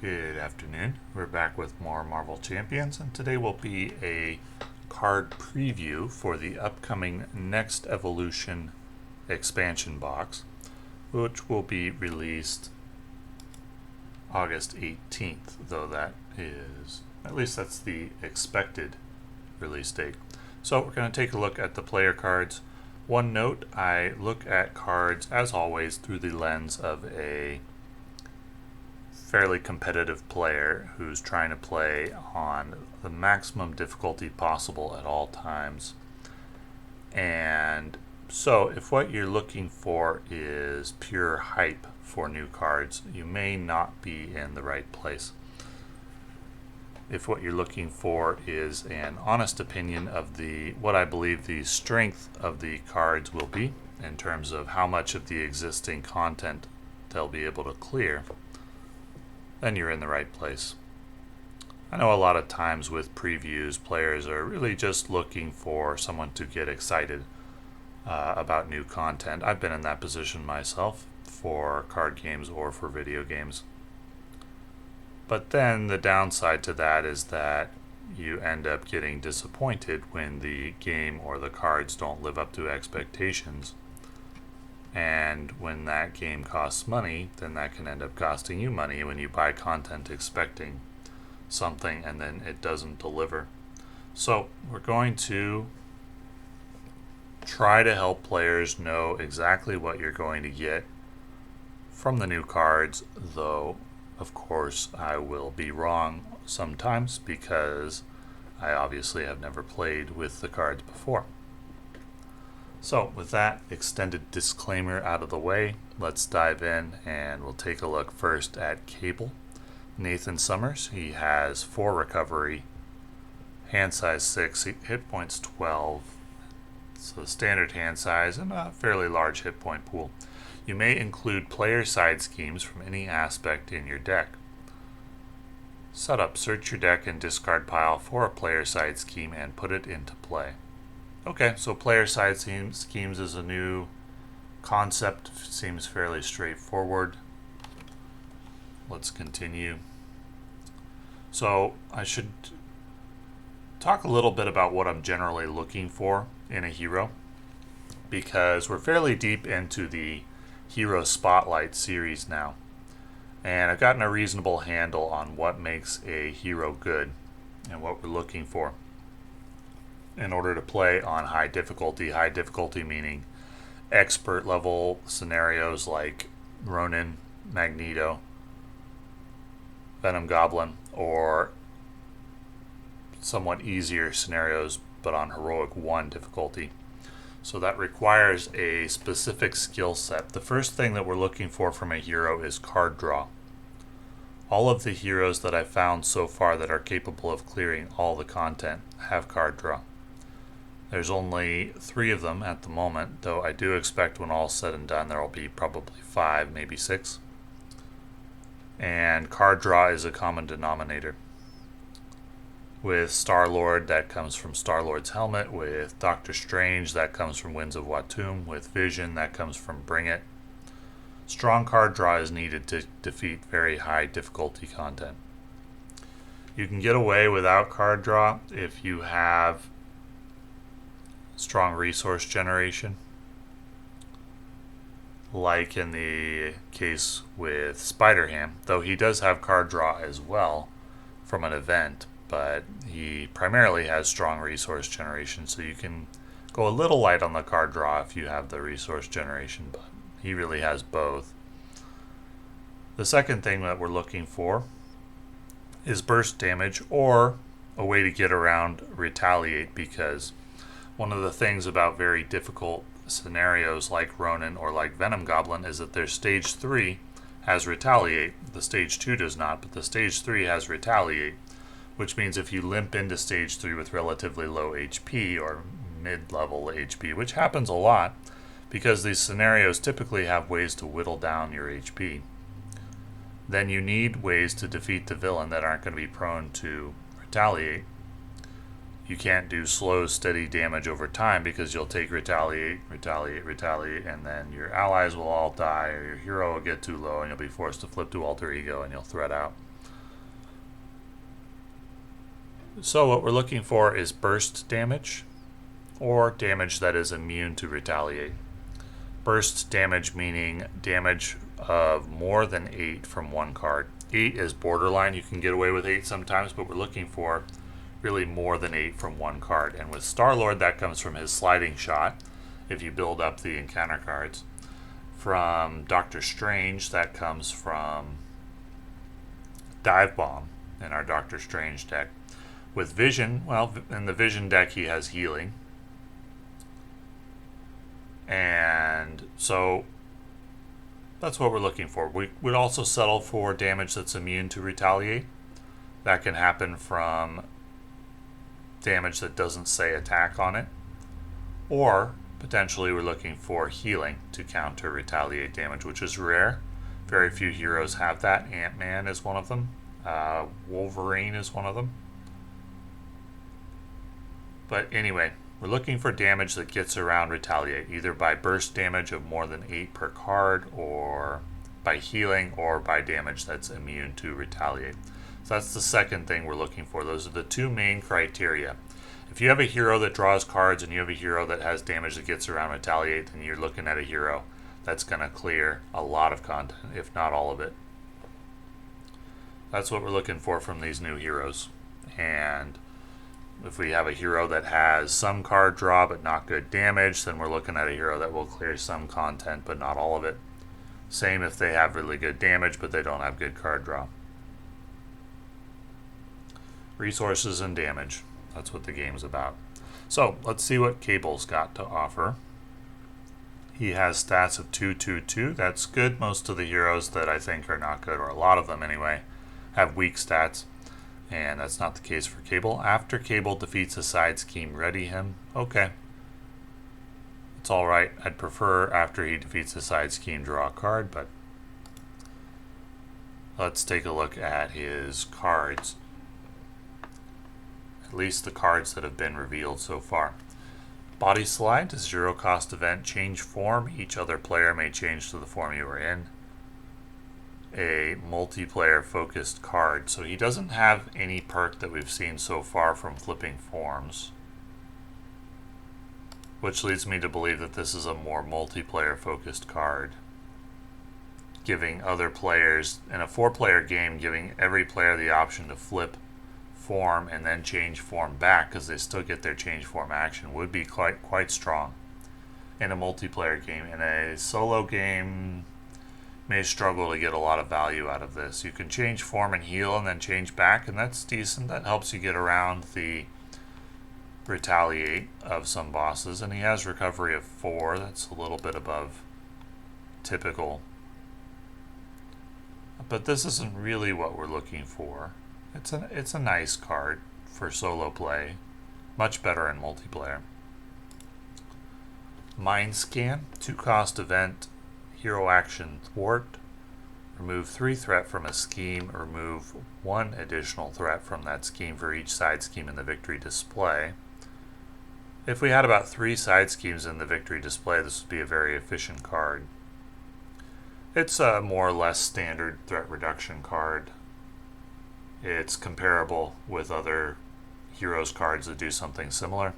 Good afternoon. We're back with more Marvel Champions, and today will be a card preview for the upcoming Next Evolution expansion box, which will be released August 18th, though that is, at least that's the expected release date. So we're going to take a look at the player cards. One note, I look at cards, as always, through the lens of a fairly competitive player who's trying to play on the maximum difficulty possible at all times. And so if what you're looking for is pure hype for new cards, you may not be in the right place. If what you're looking for is an honest opinion of what I believe the strength of the cards will be in terms of how much of the existing content they'll be able to clear, then you're in the right place. I know a lot of times with previews, players are really just looking for someone to get excited about new content. I've been in that position myself for card games or for video games. But then the downside to that is that you end up getting disappointed when the game or the cards don't live up to expectations. And when that game costs money, then that can end up costing you money when you buy content expecting something and then it doesn't deliver. So we're going to try to help players know exactly what you're going to get from the new cards, though of course I will be wrong sometimes because I obviously have never played with the cards before. So with that extended disclaimer out of the way, let's dive in and we'll take a look first at Cable. Nathan Summers, he has 4 recovery, hand size 6, hit points 12, so standard hand size and a fairly large hit point pool. You may include player side schemes from any aspect in your deck. Setup, search your deck and discard pile for a player side scheme and put it into play. Okay, so player side schemes is a new concept, seems fairly straightforward. Let's continue. So I should talk a little bit about what I'm generally looking for in a hero, because we're fairly deep into the Hero Spotlight series now, and I've gotten a reasonable handle on what makes a hero good and what we're looking for in order to play on high difficulty meaning expert level scenarios like Ronin, Magneto, Venom Goblin, or somewhat easier scenarios but on heroic 1 difficulty. So that requires a specific skill set. The first thing that we're looking for from a hero is card draw. All of the heroes that I've found so far that are capable of clearing all the content have card draw. There's only 3 of them at the moment, though I do expect when all's said and done there will be probably 5, maybe 6. And card draw is a common denominator. With Star-Lord, that comes from Star-Lord's helmet. With Doctor Strange, that comes from Winds of Watum. With Vision, that comes from Bring It. Strong card draw is needed to defeat very high difficulty content. You can get away without card draw if you have strong resource generation, like in the case with Spider-Ham, though he does have card draw as well from an event, but he primarily has strong resource generation, so you can go a little light on the card draw if you have the resource generation, but he really has both. The second thing that we're looking for is burst damage or a way to get around retaliate, because one of the things about very difficult scenarios like Ronin or like Venom Goblin is that their stage 3 has retaliate. The stage 2 does not, but the stage 3 has retaliate, which means if you limp into stage 3 with relatively low HP or mid-level HP, which happens a lot because these scenarios typically have ways to whittle down your HP, then you need ways to defeat the villain that aren't going to be prone to retaliate. You can't do slow, steady damage over time because you'll take retaliate, and then your allies will all die, or your hero will get too low, and you'll be forced to flip to alter ego, and you'll thread out. So what we're looking for is burst damage, or damage that is immune to retaliate. Burst damage meaning damage of more than 8 from one card. 8 is borderline. You can get away with 8 sometimes, but we're looking for really more than 8 from one card. And with Star-Lord, that comes from his sliding shot, if you build up the encounter cards. From Doctor Strange, that comes from Dive Bomb in our Doctor Strange deck. With Vision, well, in the Vision deck he has healing. And so that's what we're looking for. We would also settle for damage that's immune to retaliate. That can happen from damage that doesn't say attack on it. Or potentially we're looking for healing to counter retaliate damage, which is rare. Very few heroes have that. Ant-Man is one of them. Wolverine is one of them. But anyway, we're looking for damage that gets around retaliate, either by burst damage of more than 8 per card, or by healing, or by damage that's immune to retaliate. So that's the second thing we're looking for. Those are the two main criteria. If you have a hero that draws cards and you have a hero that has damage that gets around retaliate, then you're looking at a hero that's going to clear a lot of content, if not all of it. That's what we're looking for from these new heroes. And if we have a hero that has some card draw but not good damage, then we're looking at a hero that will clear some content but not all of it. Same if they have really good damage but they don't have good card draw. Resources and damage. That's what the game's about. So let's see what Cable's got to offer. He has stats of 2/2/2. That's good. Most of the heroes that I think are not good, or a lot of them anyway, have weak stats. And that's not the case for Cable. After Cable defeats a side scheme, ready him. Okay. It's alright. I'd prefer after he defeats a side scheme, draw a card, but let's take a look at his cards. At least the cards that have been revealed so far. Body Slide is a 0-cost event. Change form. Each other player may change to the form you are in. A multiplayer focused card. So he doesn't have any perk that we've seen so far from flipping forms, which leads me to believe that this is a more multiplayer focused card, giving other players in a 4-player game, giving every player the option to flip form and then change form back, because they still get their change form action, would be quite strong in a multiplayer game. In a solo game, may struggle to get a lot of value out of this. You can change form and heal and then change back, and that's decent. That helps you get around the retaliate of some bosses. And he has recovery of 4. That's a little bit above typical. But this isn't really what we're looking for. It's a nice card for solo play. Much better in multiplayer. Mind Scan, 2-cost event. Hero action thwart. Remove 3 threat from a scheme. Remove 1 additional threat from that scheme for each side scheme in the victory display. If we had about 3 side schemes in the victory display, this would be a very efficient card. It's a more or less standard threat reduction card. It's comparable with other heroes cards that do something similar.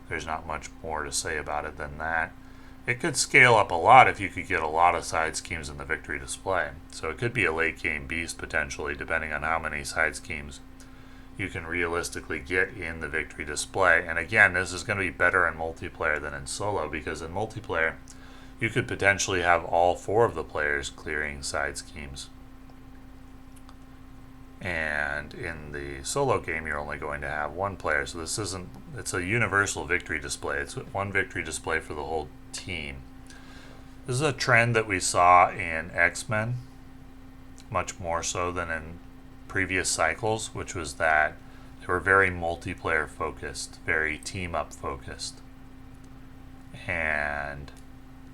There's not much more to say about it than that. It could scale up a lot if you could get a lot of side schemes in the victory display. So it could be a late game beast potentially, depending on how many side schemes you can realistically get in the victory display. And again, this is going to be better in multiplayer than in solo, because in multiplayer you could potentially have all 4 of the players clearing side schemes. And in the solo game, you're only going to have 1 player. So it's a universal victory display. It's 1 victory display for the whole team. This is a trend that we saw in X-Men, much more so than in previous cycles, which was that they were very multiplayer focused, very team-up focused, and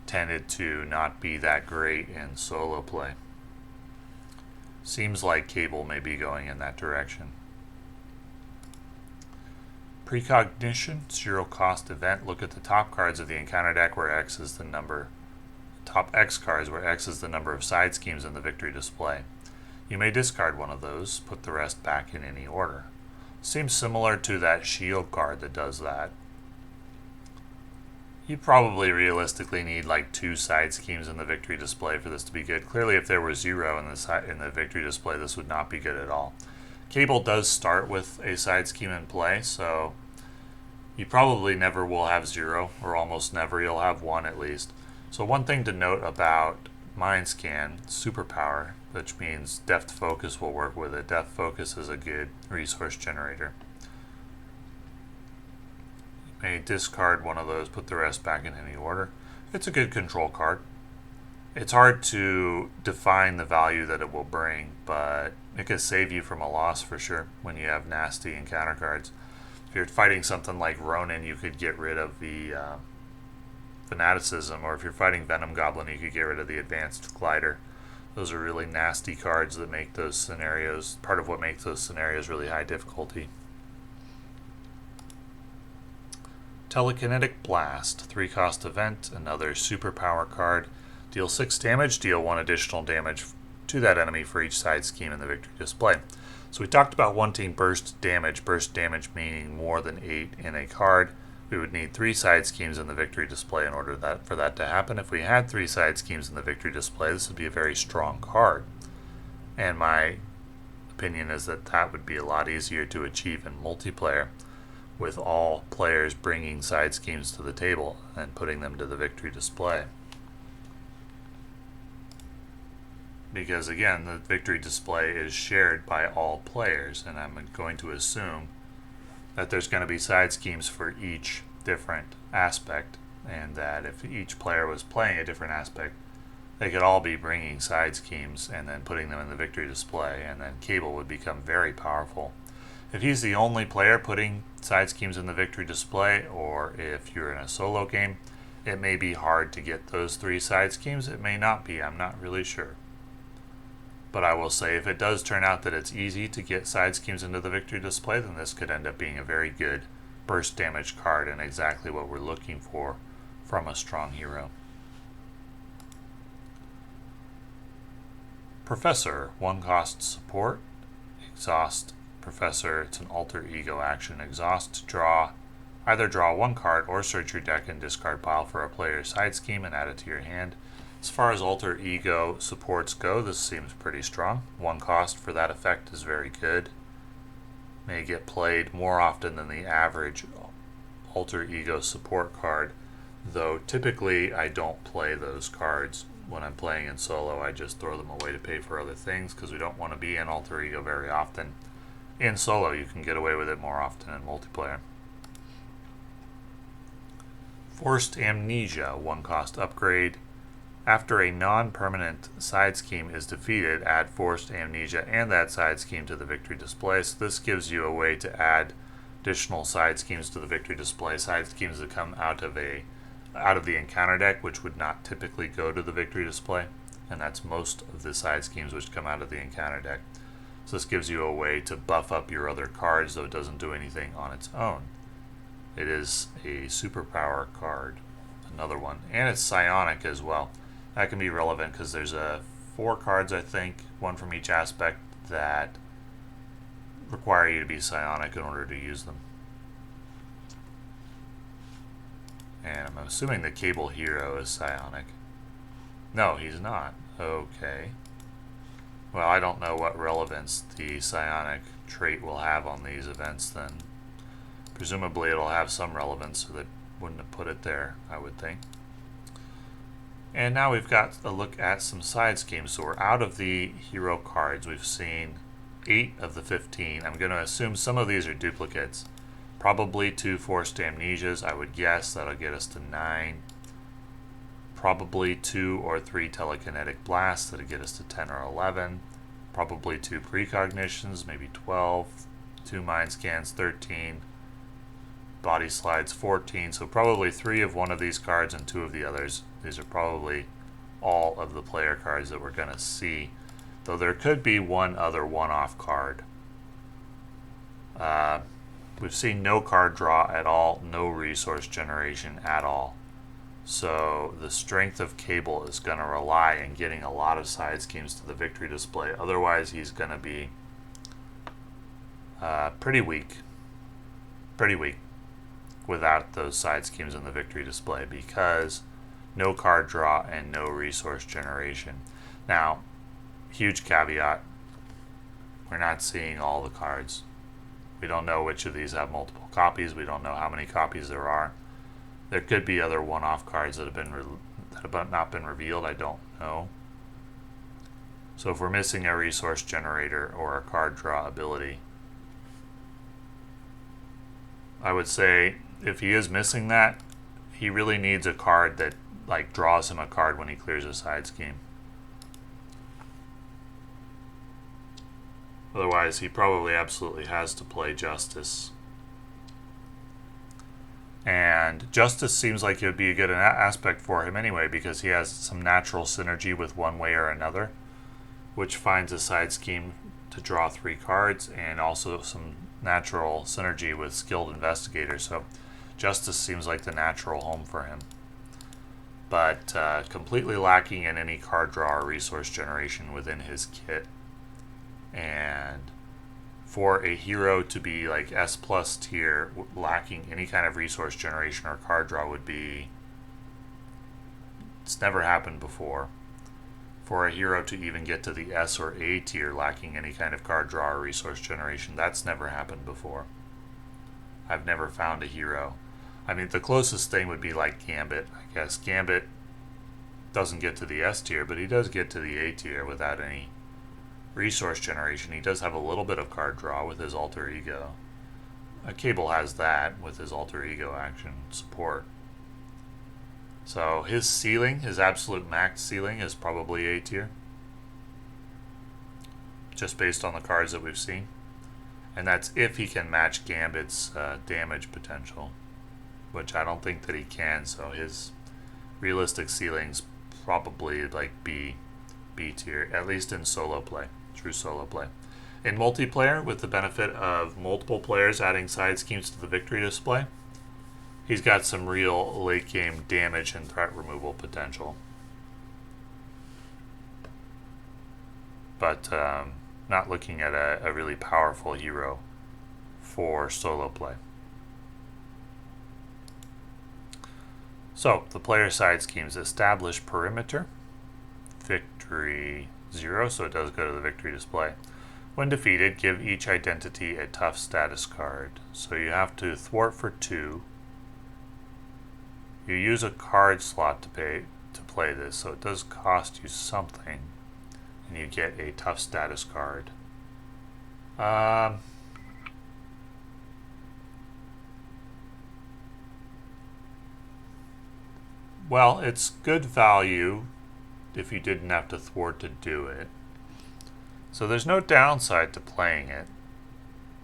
tended to not be that great in solo play. Seems like Cable may be going in that direction. Precognition, 0-cost event. Look at the top cards of the encounter deck where X is the number. Top X cards where X is the number of side schemes in the victory display. You may discard one of those, put the rest back in any order. Seems similar to that shield card that does that. You probably realistically need like 2 side schemes in the victory display for this to be good. Clearly, if there were 0 in the victory display, this would not be good at all. Cable does start with a side scheme in play, so you probably never will have 0, or almost never. You'll have 1 at least. So one thing to note about Mind Scan Superpower, which means Depth Focus will work with it. Depth Focus is a good resource generator. You may discard one of those, put the rest back in any order. It's a good control card. It's hard to define the value that it will bring, but it can save you from a loss for sure when you have nasty encounter cards. If you're fighting something like Ronin, you could get rid of the Fanaticism, or if you're fighting Venom Goblin, you could get rid of the Advanced Glider. Those are really nasty cards that make those scenarios, part of what makes those scenarios really high difficulty. Telekinetic Blast, 3-cost event, another superpower card. Deal 6 damage, deal 1 additional damage to that enemy for each side scheme in the victory display. So we talked about wanting burst damage meaning more than 8 in a card. We would need 3 side schemes in the victory display in order for that to happen. If we had 3 side schemes in the victory display, this would be a very strong card. And my opinion is that that would be a lot easier to achieve in multiplayer, with all players bringing side schemes to the table and putting them to the victory display. Because again, the victory display is shared by all players, and I'm going to assume that there's going to be side schemes for each different aspect, and that if each player was playing a different aspect, they could all be bringing side schemes and then putting them in the victory display, and then Cable would become very powerful. If he's the only player putting side schemes in the victory display, or if you're in a solo game, it may be hard to get those 3 side schemes. It may not be, I'm not really sure. But I will say, if it does turn out that it's easy to get side schemes into the victory display, then this could end up being a very good burst damage card and exactly what we're looking for from a strong hero. Professor, 1-cost support. Exhaust Professor, it's an alter ego action. Exhaust, either draw 1 card or search your deck and discard pile for a player's side scheme and add it to your hand. As far as alter ego supports go, this seems pretty strong. 1 cost for that effect is very good. May get played more often than the average alter ego support card, though typically I don't play those cards when I'm playing in solo. I just throw them away to pay for other things because we don't want to be in alter ego very often. In solo, you can get away with it more often in multiplayer. Forced Amnesia, 1-cost upgrade. After a non-permanent side scheme is defeated, add Forced Amnesia and that side scheme to the victory display. So this gives you a way to add additional side schemes to the victory display. Side schemes that come out of the encounter deck, which would not typically go to the victory display. And that's most of the side schemes which come out of the encounter deck. So this gives you a way to buff up your other cards, though it doesn't do anything on its own. It is a superpower card, another one. And it's psionic as well. That can be relevant because there's 4 cards, I think, 1 from each aspect, that require you to be psionic in order to use them. And I'm assuming the Cable hero is psionic. No, he's not. Okay. Well, I don't know what relevance the psionic trait will have on these events then. Presumably it'll have some relevance, so they wouldn't have put it there, I would think. And now we've got a look at some side schemes. So we're out of the hero cards. We've seen 8 of the 15. I'm going to assume some of these are duplicates. Probably 2 Forced Amnesias, I would guess. That'll get us to 9. Probably 2 or 3 Telekinetic Blasts. That'll get us to 10 or 11. Probably 2 Precognitions, maybe 12. 2 Mind Scans, 13. Body Slides, 14. So probably 3 of one of these cards and 2 of the others. These are probably all of the player cards that we're going to see. Though there could be one other one-off card. We've seen no card draw at all, no resource generation at all. So the strength of Cable is going to rely on getting a lot of side schemes to the victory display. Otherwise, he's going to be Pretty weak. Pretty weak without those side schemes in the victory display because no card draw and no resource generation. Now, huge caveat, we're not seeing all the cards. We don't know which of these have multiple copies. We don't know how many copies there are. There could be other one-off cards that have not been revealed. I don't know. So if we're missing a resource generator or a card draw ability, I would say if he is missing that, he really needs a card that like draws him a card when he clears a side scheme. Otherwise, he probably absolutely has to play Justice. And Justice seems like it would be a good aspect for him anyway because he has some natural synergy with one way or another, which finds a side scheme to draw 3 cards and also some natural synergy with Skilled Investigator. So Justice seems like the natural home for him. But completely lacking in any card draw or resource generation within his kit. And for a hero to be like S plus tier, lacking any kind of resource generation or card draw would be... It's never happened before. For a hero to even get to the S or A tier lacking any kind of card draw or resource generation, that's never happened before. I've never found a hero. I mean, the closest thing would be like Gambit, I guess. Gambit doesn't get to the S tier, but he does get to the A tier without any resource generation. He does have a little bit of card draw with his alter ego. Cable has that with his alter ego action support. So his ceiling, his absolute max ceiling, is probably A tier. Just based on the cards that we've seen. And that's if he can match Gambit's damage potential, which I don't think that he can. So his realistic ceiling's probably like B tier, at least in solo play, true solo play. In multiplayer, with the benefit of multiple players adding side schemes to the victory display, he's got some real late game damage and threat removal potential. But not looking at a really powerful hero for solo play. So, the player side schemes: establish perimeter, victory 0, so it does go to the victory display. When defeated, give each identity a tough status card. So you have to thwart for 2. You use a card slot to play this, so it does cost you something, and you get a tough status card. Well, it's good value if you didn't have to thwart to do it. So there's no downside to playing it.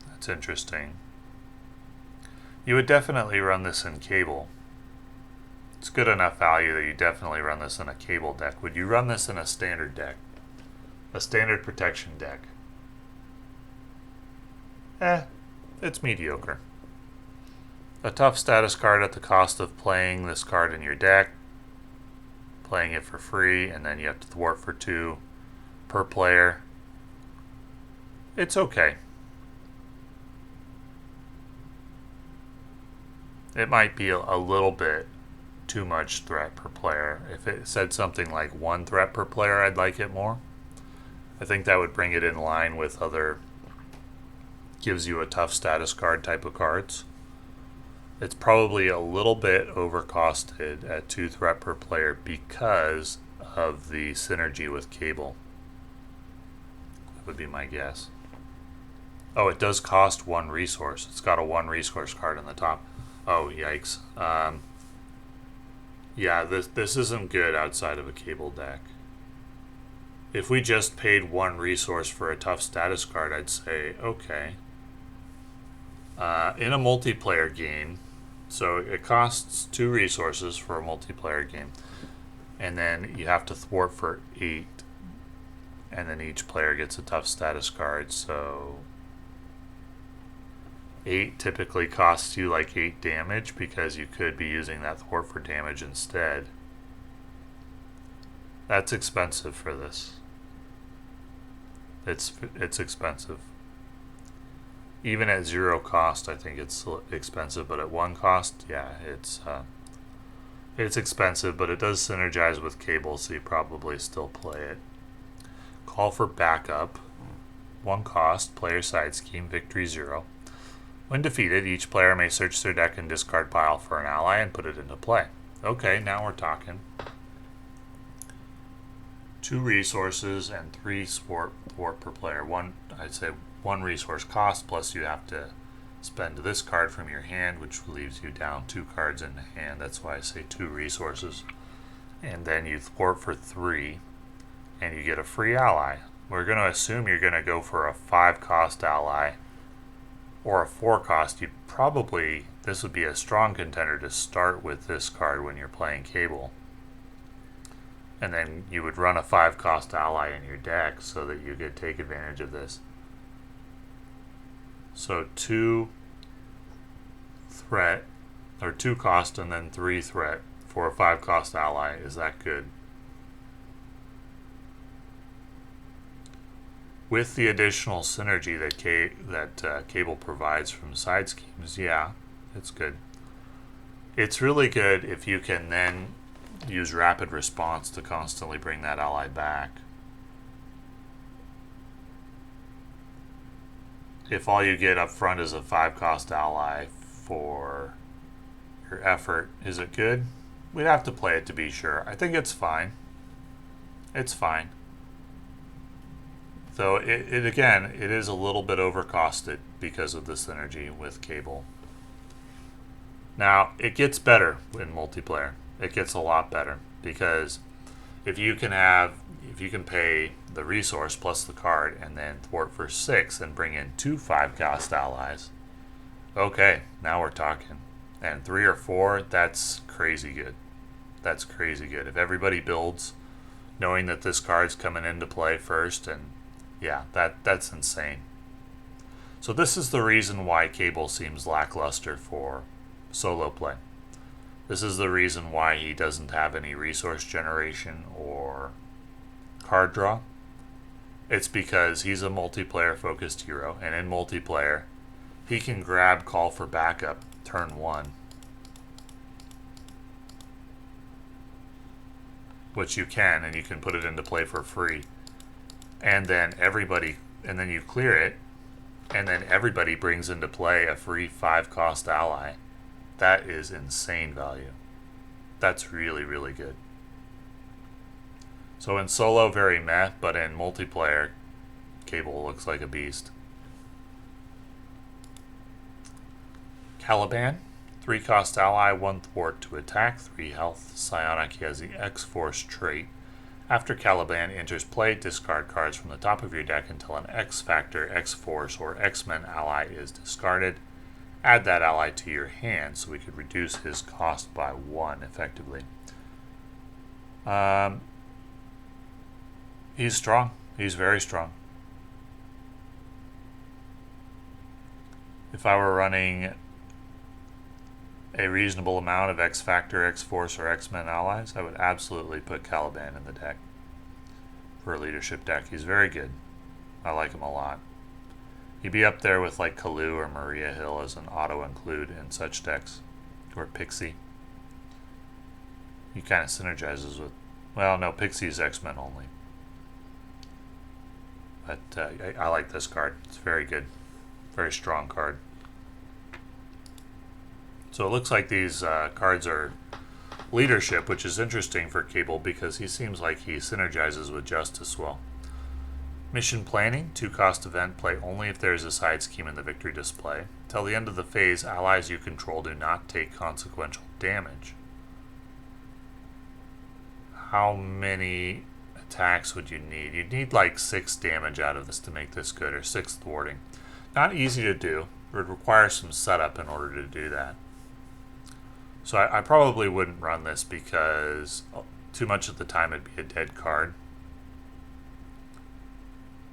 That's interesting. You would definitely run this in Cable. It's good enough value that you definitely run this in a Cable deck. Would you run this in a standard deck? A standard protection deck? It's mediocre. A tough status card at the cost of playing this card in your deck, playing it for free, and then you have to thwart for 2 per player. It's okay. It might be a little bit too much threat per player. If it said something like 1 threat per player, I'd like it more. I think that would bring it in line with other gives you a tough status card type of cards. It's probably a little bit overcosted at 2 threat per player because of the synergy with Cable. That would be my guess. Oh, it does cost 1 resource. It's got a 1 resource card on the top. Oh, yikes. Yeah, this isn't good outside of a Cable deck. If we just paid 1 resource for a tough status card, I'd say, okay. In a multiplayer game, so it costs 2 resources for a multiplayer game, and then you have to thwart for 8, and then each player gets a tough status card, so 8 typically costs you like 8 damage because you could be using that thwart for damage instead. That's expensive for this. It's expensive. Even at 0 cost, I think it's expensive, but at 1 cost, yeah, it's expensive, but it does synergize with cable, so you probably still play it. Call for backup. 1 cost, player side scheme, victory 0. When defeated, each player may search their deck and discard pile for an ally and put it into play. Okay, now we're talking. 2 resources and 3 thwart per player. I'd say 1 resource cost, plus you have to spend this card from your hand, which leaves you down 2 cards in the hand. That's why I say 2 resources. And then you thwart for 3, and you get a free ally. We're going to assume you're going to go for a 5 cost ally or a 4 cost. This would be a strong contender to start with this card when you're playing Cable. And then you would run a 5 cost ally in your deck so that you could take advantage of this. So 2 threat, or 2 cost and then 3 threat for a 5 cost ally. Is that good? With the additional synergy that Cable provides from side schemes, yeah, it's good. It's really good if you can then use rapid response to constantly bring that ally back. If all you get up front is a 5 cost ally for your effort, is it good? We'd have to play it to be sure. I think it's fine. It's fine. Though it is a little bit overcosted because of the synergy with Cable. Now, it gets better in multiplayer. It gets a lot better because if you can pay the resource plus the card and then thwart for 6 and bring in 2 5 cost allies, okay, now we're talking. And 3 or 4, that's crazy good. That's crazy good. If everybody builds knowing that this card's coming into play first, and yeah, that's insane. So this is the reason why Cable seems lackluster for solo play. This is the reason why he doesn't have any resource generation or card draw. It's because he's a multiplayer focused hero, and in multiplayer, he can grab call for backup turn 1, which you can, and you can put it into play for free. And then you clear it, and then everybody brings into play a free 5 cost ally. That is insane value. That's really, really good. So in solo, very meh, but in multiplayer, Cable looks like a beast. Caliban, 3 cost ally, 1 thwart to attack, 3 health, psionic. He has the X-Force trait. After Caliban enters play, discard cards from the top of your deck until an X-Factor, X-Force, or X-Men ally is discarded. Add that ally to your hand so we could reduce his cost by 1 effectively. He's strong. He's very strong. If I were running a reasonable amount of X-Factor, X-Force, or X-Men allies, I would absolutely put Caliban in the deck for a leadership deck. He's very good. I like him a lot. He'd be up there with like Kalu or Maria Hill as an auto-include in such decks. Or Pixie. He kind of synergizes with... Well, no, Pixie's X-Men only. But I like this card. It's very good. Very strong card. So it looks like these cards are leadership, which is interesting for Cable because he seems like he synergizes with Justice well. Mission planning, 2 cost event, play only if there is a side scheme in the victory display. Till the end of the phase, allies you control do not take consequential damage. How many attacks would you need? You'd need like 6 damage out of this to make this good, or 6 thwarting. Not easy to do. It would require some setup in order to do that. So I probably wouldn't run this because too much of the time it'd be a dead card.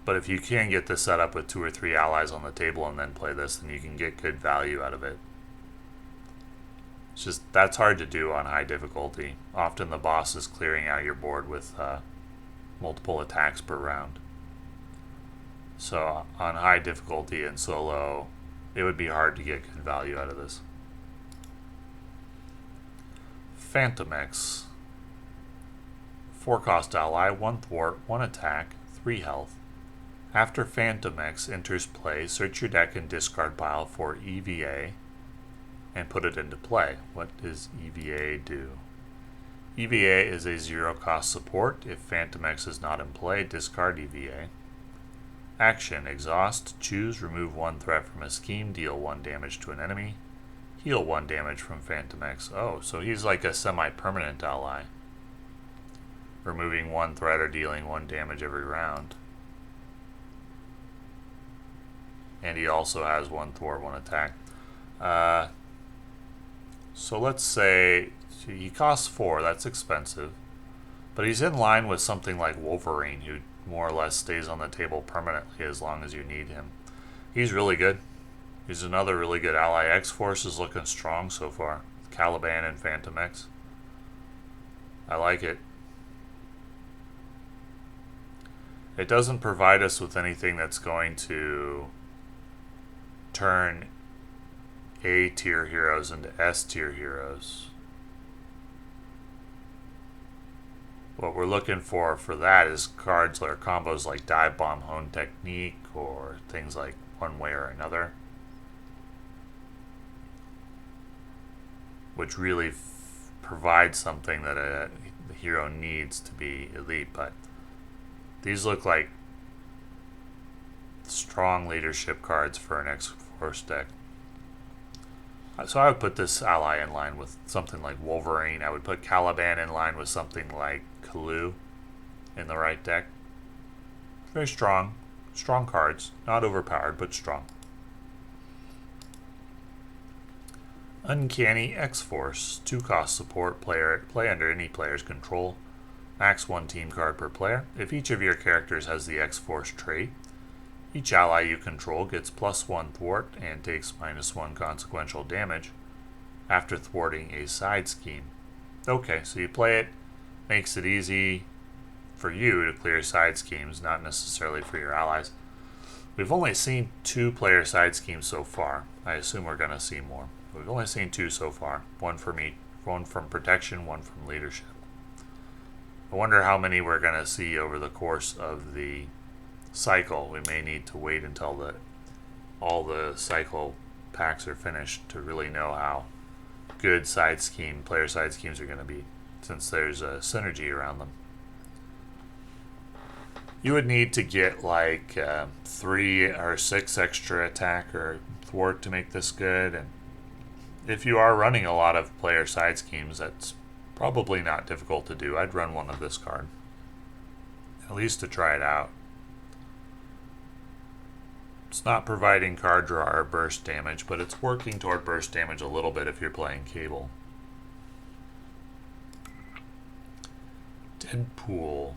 But if you can get this set up with 2 or 3 allies on the table and then play this, then you can get good value out of it. It's just, that's hard to do on high difficulty. Often the boss is clearing out your board with multiple attacks per round. So on high difficulty and solo, it would be hard to get good value out of this. Phantom X. 4-cost ally, 1 thwart, 1 attack, 3 health. After Phantom X enters play, search your deck and discard pile for EVA and put it into play. What does EVA do? EVA is a 0-cost support. If Phantom X is not in play, discard EVA. Action: exhaust, choose, remove 1 threat from a scheme, deal 1 damage to an enemy, heal 1 damage from Phantom X. Oh, so he's like a semi-permanent ally. Removing 1 threat or dealing 1 damage every round. And he also has 1 thwart, 1 attack. So let's say he costs 4, that's expensive. But he's in line with something like Wolverine, who more or less stays on the table permanently as long as you need him. He's really good. He's another really good ally. X-Force is looking strong so far. Caliban and Phantom X. I like it. It doesn't provide us with anything that's going to turn A-tier heroes into S-tier heroes. What we're looking for that is cards or combos like Dive Bomb, Hone Technique, or things like One Way or Another, which really provide something that the hero needs to be elite. But these look like strong leadership cards for an X-Force deck. So I would put this ally in line with something like Wolverine. I would put Caliban in line with something like Kalu in the right deck. Very strong. Strong cards. Not overpowered, but strong. Uncanny X-Force. 2-cost support. Play under any player's control. Max 1 team card per player. If each of your characters has the X-Force trait, each ally you control gets +1 thwart and takes -1 consequential damage after thwarting a side scheme. Okay, so you play it, makes it easy for you to clear side schemes, not necessarily for your allies. We've only seen 2 player side schemes so far. I assume we're going to see more. We've only seen 2 so far. One from protection, one from leadership. I wonder how many we're going to see over the course of the cycle. We may need to wait until all the cycle packs are finished to really know how good player side schemes are going to be, since there's a synergy around them. You would need to get like 3 or 6 extra attack or thwart to make this good, and if you are running a lot of player side schemes, that's probably not difficult to do. I'd run one of this card, at least to try it out. It's not providing card draw or burst damage, but it's working toward burst damage a little bit if you're playing Cable. Deadpool.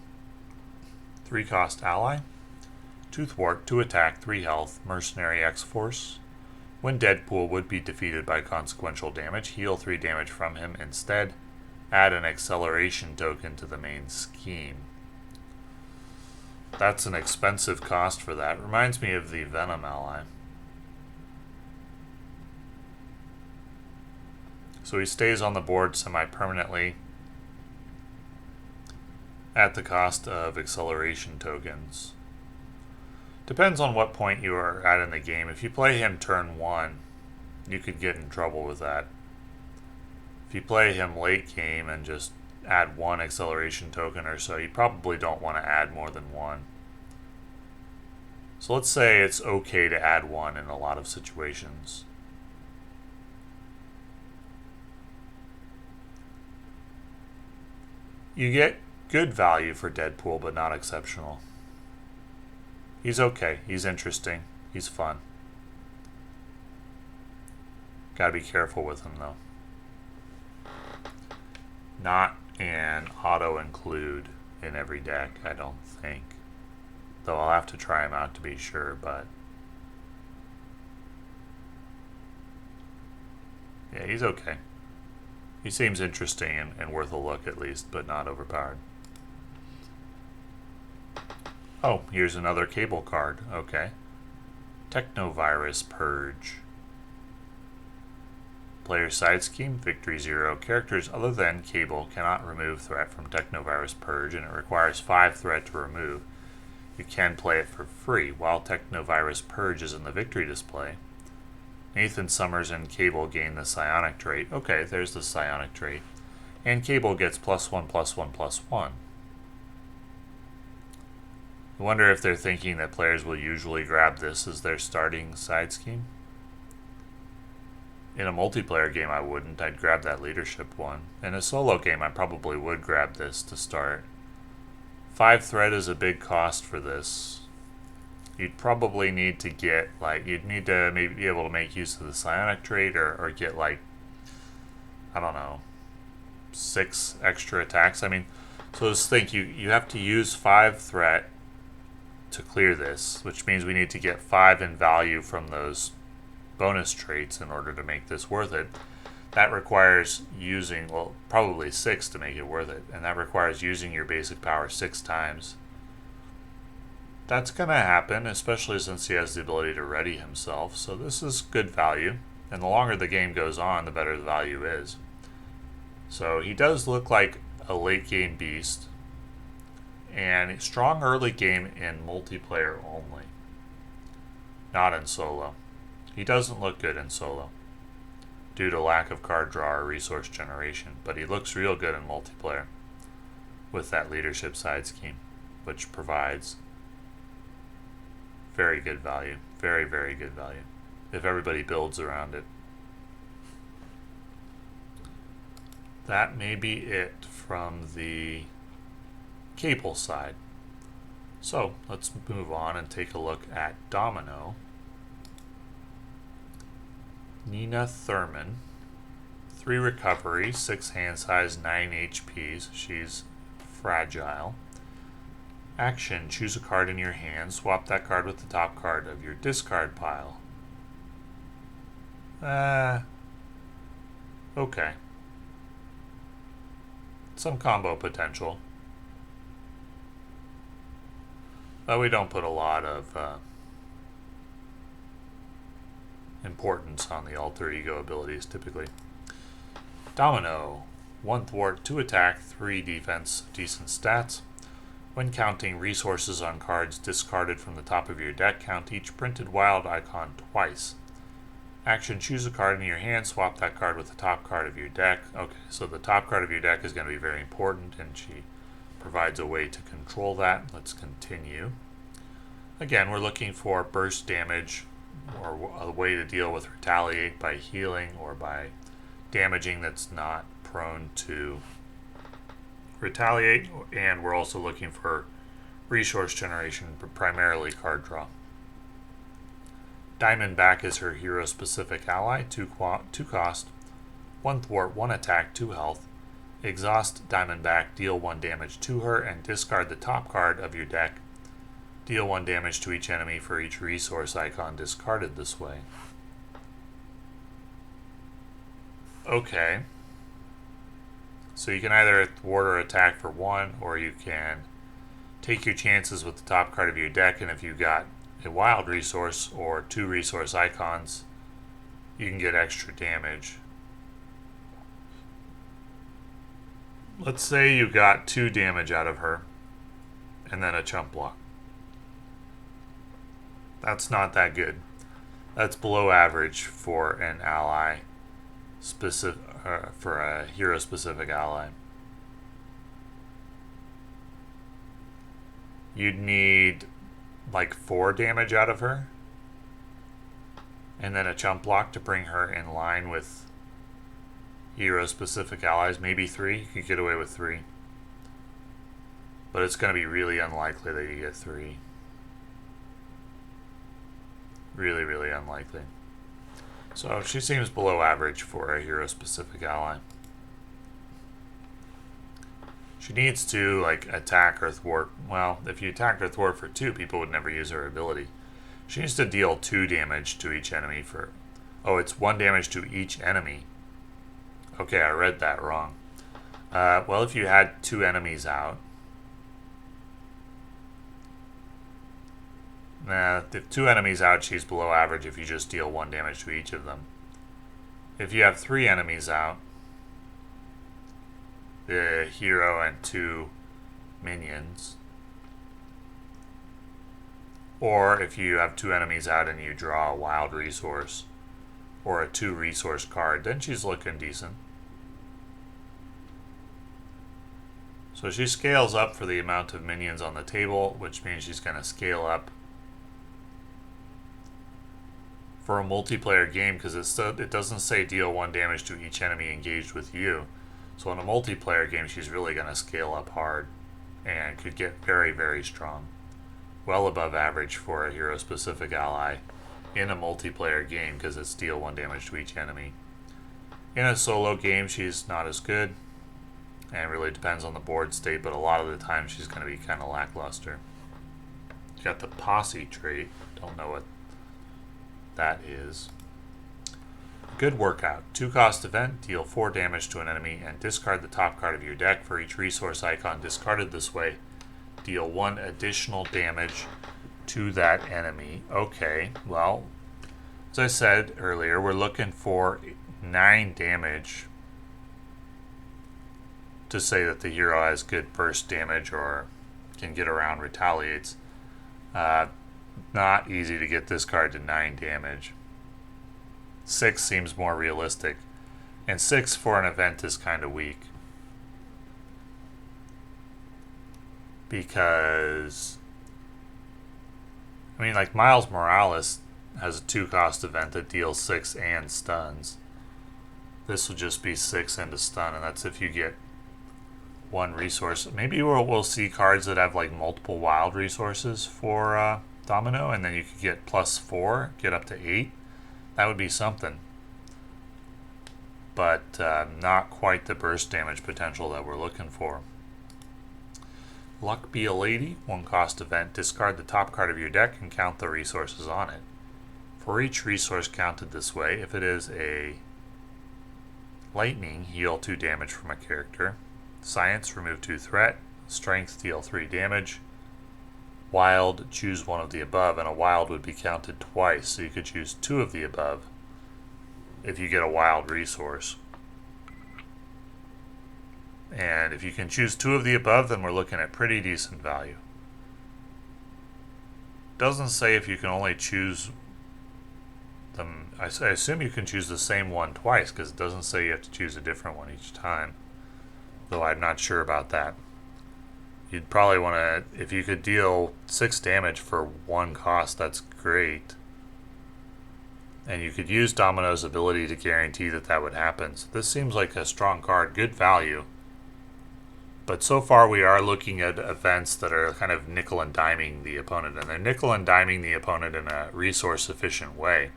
3-cost ally. 2 thwart, 2 attack, 3 health, Mercenary X-Force. When Deadpool would be defeated by consequential damage, heal 3 damage from him instead. Add an acceleration token to the main scheme. That's an expensive cost for that. Reminds me of the Venom ally. So he stays on the board semi-permanently at the cost of acceleration tokens. Depends on what point you are at in the game. If you play him turn 1, you could get in trouble with that. If you play him late game and just add 1 acceleration token or so, you probably don't want to add more than 1. So let's say it's okay to add 1 in a lot of situations. You get good value for Deadpool, but not exceptional. He's okay. He's interesting. He's fun. Gotta be careful with him, though. Not an auto-include in every deck, I don't think. Though I'll have to try him out to be sure, but... yeah, he's okay. He seems interesting and worth a look at least, but not overpowered. Oh, here's another Cable card. Okay. Technovirus Purge. Player side scheme, Victory 0. Characters other than Cable cannot remove threat from Technovirus Purge, and it requires 5 threat to remove. You can play it for free. While Technovirus Purge is in the Victory display, Nathan Summers and Cable gain the Psionic trait. Okay, there's the Psionic trait. And Cable gets +1/+1/+1. I wonder if they're thinking that players will usually grab this as their starting side scheme. In a multiplayer game, I wouldn't. I'd grab that leadership one. In a solo game, I probably would grab this to start. 5 threat is a big cost for this. You'd probably need to get, you'd need to maybe be able to make use of the Psionic trait or get, I don't know, 6 extra attacks. I mean, so just think, you have to use 5 threat to clear this, which means we need to get 5 in value from those bonus traits in order to make this worth it. That requires using, well, probably 6 to make it worth it, and that requires using your basic power 6 times. That's going to happen, especially since he has the ability to ready himself, so this is good value, and the longer the game goes on, the better the value is. So he does look like a late game beast, and strong early game in multiplayer only, not in solo. He doesn't look good in solo due to lack of card draw or resource generation, but he looks real good in multiplayer with that leadership side scheme, which provides very good value. Very, very good value if everybody builds around it. That may be it from the Cable side. So let's move on and take a look at Domino. Nina Thurman, 3 recovery, 6 hand size, 9 HPs. She's fragile. Action, choose a card in your hand. Swap that card with the top card of your discard pile. Okay. Some combo potential. But we don't put a lot of importance on the alter ego abilities typically. Domino, 1 thwart, 2 attack, 3 defense, decent stats. When counting resources on cards discarded from the top of your deck, count each printed wild icon twice. Action, choose a card in your hand, swap that card with the top card of your deck. Okay, so the top card of your deck is going to be very important, and she provides a way to control that. Let's continue. Again, we're looking for burst damage, or a way to deal with retaliate by healing or by damaging that's not prone to retaliate, and we're also looking for resource generation, but primarily card draw. Diamondback is her hero specific ally, 2 cost, 1 thwart, 1 attack, 2 health. Exhaust Diamondback, deal 1 damage to her, and discard the top card of your deck. Deal 1 damage to each enemy for each resource icon discarded this way. Okay. So you can either thwart or attack for 1, or you can take your chances with the top card of your deck, and if you got a wild resource or 2 resource icons, you can get extra damage. Let's say you got 2 damage out of her, and then a chump block. That's not that good. That's below average for an ally specific, for a hero specific ally. You'd need like 4 damage out of her, and then a chump block to bring her in line with hero specific allies. Maybe 3. You could get away with 3, but it's going to be really unlikely that you get 3. Really, really unlikely. So she seems below average for a hero specific ally. She needs to attack or thwart. Well, if you attacked or thwart for 2, people would never use her ability. She needs to deal 2 damage to each enemy for... Oh, it's 1 damage to each enemy. Okay, I read that wrong. Well, if you had 2 enemies out... Nah, if 2 enemies out, she's below average if you just deal 1 damage to each of them. if you have 3 enemies out, the hero and 2 minions, or if you have 2 enemies out and you draw a wild resource or a 2 resource card, then she's looking decent. So she scales up for the amount of minions on the table, which means she's going to scale up for a multiplayer game, because it doesn't say deal 1 damage to each enemy engaged with you. So in a multiplayer game, she's really going to scale up hard and could get very, very strong. Well above average for a hero-specific ally in a multiplayer game, because it's deal 1 damage to each enemy. In a solo game, she's not as good, and it really depends on the board state, but a lot of the time she's going to be kind of lackluster. You got the posse trait. Don't know what that is. Good workout. 2-cost event. Deal 4 damage to an enemy and discard the top card of your deck. For each resource icon discarded this way, deal 1 additional damage to that enemy. Okay, well, as I said earlier, we're looking for 9 damage to say that the hero has good burst damage or can get around retaliates. Not easy to get this card to 9 damage. 6 seems more realistic, and 6 for an event is kind of weak, because I mean, like, Miles Morales has a 2-cost event that deals 6 and stuns. This will just be 6 and a stun, and that's if you get 1 resource. Maybe we'll see cards that have like multiple wild resources for Domino, and then you could get +4, get up to 8. That would be something. But not quite the burst damage potential that we're looking for. Luck Be a Lady, 1-cost event. Discard the top card of your deck and count the resources on it. For each resource counted this way, if it is a lightning, heal 2 damage from a character. Science, remove 2 threat. Strength, deal 3 damage. Wild, choose 1 of the above, and a wild would be counted twice, so you could choose 2 of the above if you get a wild resource. And if you can choose 2 of the above, then we're looking at pretty decent value. Doesn't say if you can only choose them. I assume you can choose the same one twice, because it doesn't say you have to choose a different one each time. Though I'm not sure about that. You'd probably want to, if you could deal 6 damage for 1 cost, that's great. And you could use Domino's ability to guarantee that that would happen. So this seems like a strong card, good value. But so far we are looking at events that are kind of nickel and diming the opponent. And they're nickel and diming the opponent in a resource efficient way.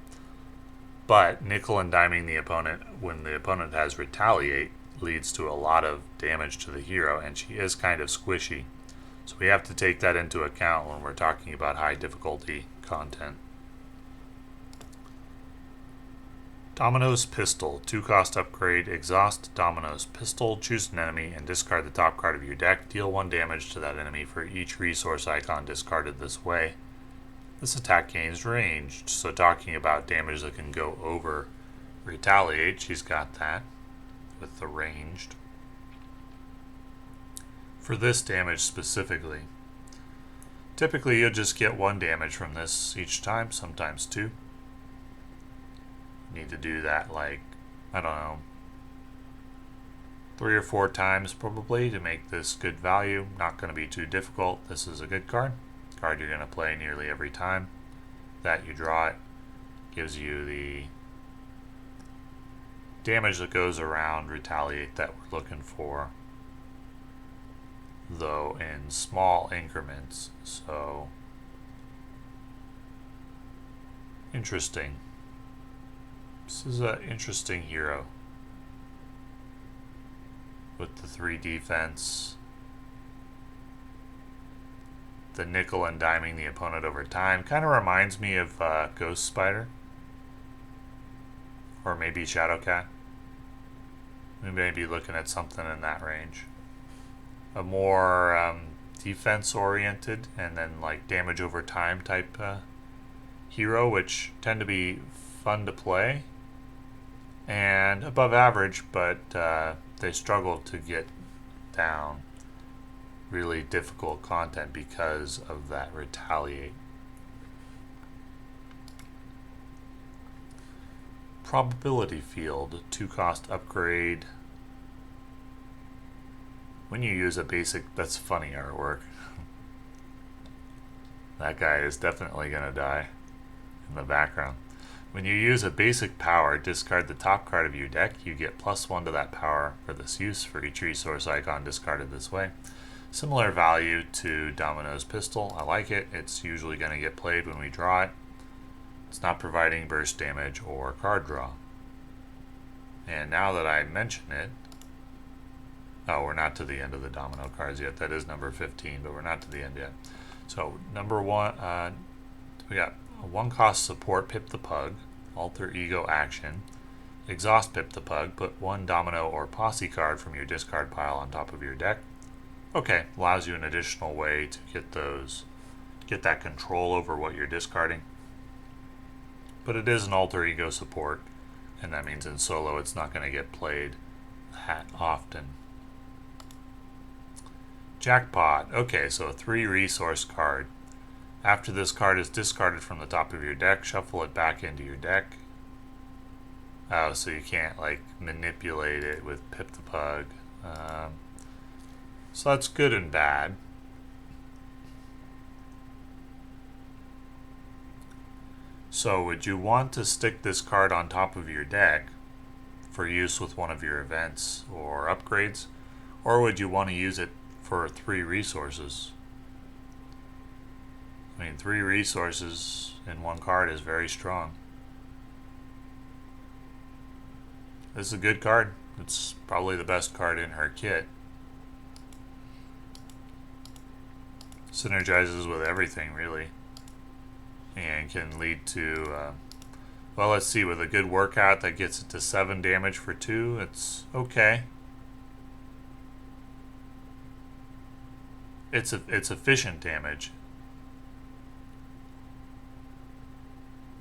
But nickel and diming the opponent when the opponent has retaliate leads to a lot of damage to the hero, and she is kind of squishy. So we have to take that into account when we're talking about high difficulty content. Domino's Pistol, 2-cost upgrade. Exhaust Domino's Pistol, choose an enemy and discard the top card of your deck. Deal 1 damage to that enemy for each resource icon discarded this way. This attack gains ranged, so talking about damage that can go over retaliate, she's got that with the ranged. For this damage specifically, typically you'll just get 1 damage from this each time, sometimes 2. Need to do that like, I don't know, 3 or 4 times probably to make this good value. Not going to be too difficult. This is a good card you're going to play nearly every time that you draw it. Gives you the damage that goes around retaliate that we're looking for, though in small increments. So interesting. This is an interesting hero with the 3 defense, the nickel and diming the opponent over time. Kind of reminds me of Ghost Spider, or maybe Shadowcat. We may be looking at something in that range. A more defense oriented and then like damage over time type hero, which tend to be fun to play. and above average, but they struggle to get down. Really difficult content because of that retaliate. Probability field, 2-cost upgrade. When you use a basic, that's funny artwork. That guy is definitely going to die in the background. When you use a basic power, discard the top card of your deck. You get +1 to that power for this use for each resource icon discarded this way. Similar value to Domino's Pistol. I like it. It's usually going to get played when we draw it. It's not providing burst damage or card draw. And now that I mention it, oh, we're not to the end of the domino cards yet. That is number 15, but we're not to the end yet. So number 1, we got a 1-cost support, Pip the Pug, alter ego action, exhaust Pip the Pug, put 1 domino or posse card from your discard pile on top of your deck. Okay, allows you an additional way to get that control over what you're discarding. But it is an alter ego support, and that means in solo it's not going to get played that often. Jackpot. Okay, so a 3 resource card. After this card is discarded from the top of your deck, shuffle it back into your deck. Oh, so you can't like manipulate it with Pip the Pug. So that's good and bad. So would you want to stick this card on top of your deck for use with one of your events or upgrades? Or would you want to use it for 3 resources? I mean, 3 resources in 1 card is very strong. This is a good card. It's probably the best card in her kit. Synergizes with everything, really. And can lead to, well, let's see, with a good workout that gets it to 7 damage for 2, it's okay. It's efficient damage,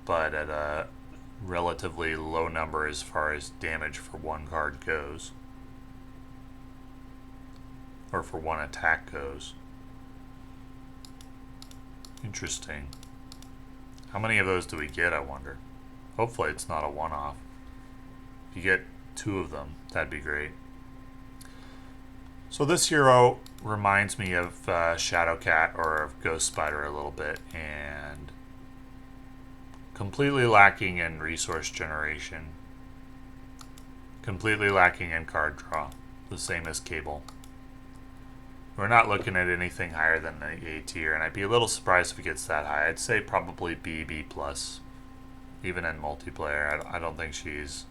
but at a relatively low number as far as damage for 1 card goes, or for 1 attack goes. Interesting. How many of those do we get, I wonder? Hopefully it's not a one-off. If you get 2 of them, that'd be great. So this hero reminds me of Shadowcat or of Ghost Spider a little bit, and completely lacking in resource generation. Completely lacking in card draw. The same as Cable. We're not looking at anything higher than the A tier, and I'd be a little surprised if it gets that high. I'd say probably B, B+. Even in multiplayer, I don't think she's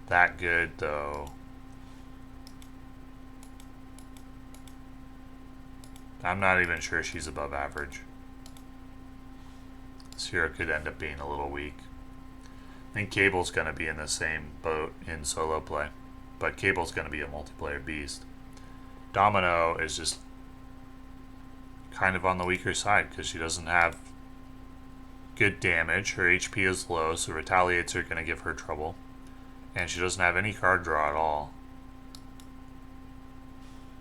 that good, though. I'm not even sure she's above average. This hero could end up being a little weak. I think Cable's going to be in the same boat in solo play, but Cable's going to be a multiplayer beast. Domino is just kind of on the weaker side because she doesn't have good damage. Her HP is low, so retaliates are going to give her trouble. And she doesn't have any card draw at all.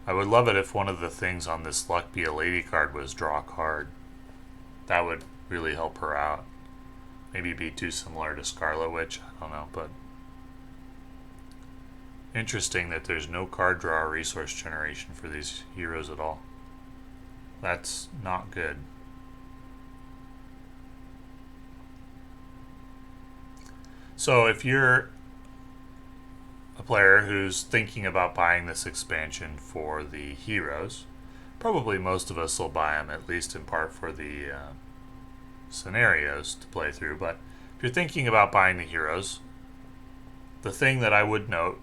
I would love it if one of the things on this Luck Be a Lady card was draw a card. That would really help her out. Maybe be too similar to Scarlet Witch, I don't know, but interesting that there's no card draw or resource generation for these heroes at all. That's not good. So if you're a player who's thinking about buying this expansion for the heroes, probably most of us will buy them, at least in part for the scenarios to play through. But if you're thinking about buying the heroes, the thing that I would note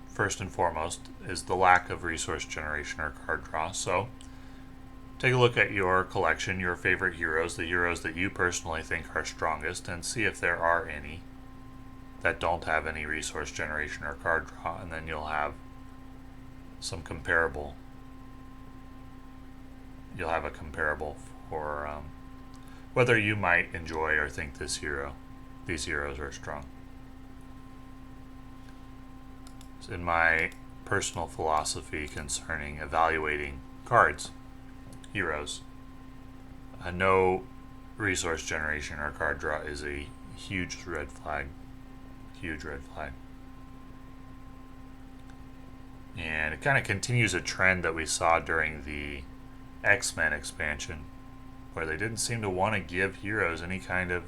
first and foremost is the lack of resource generation or card draw. So take a look at your collection, your favorite heroes, the heroes that you personally think are strongest, and see if there are any that don't have any resource generation or card draw, and then you'll have some comparable. You'll have a comparable for whether you might enjoy or think these heroes are strong. in my personal philosophy concerning evaluating cards, heroes. No resource generation or card draw is a huge red flag. Huge red flag. And it kind of continues a trend that we saw during the X-Men expansion, where they didn't seem to want to give heroes any kind of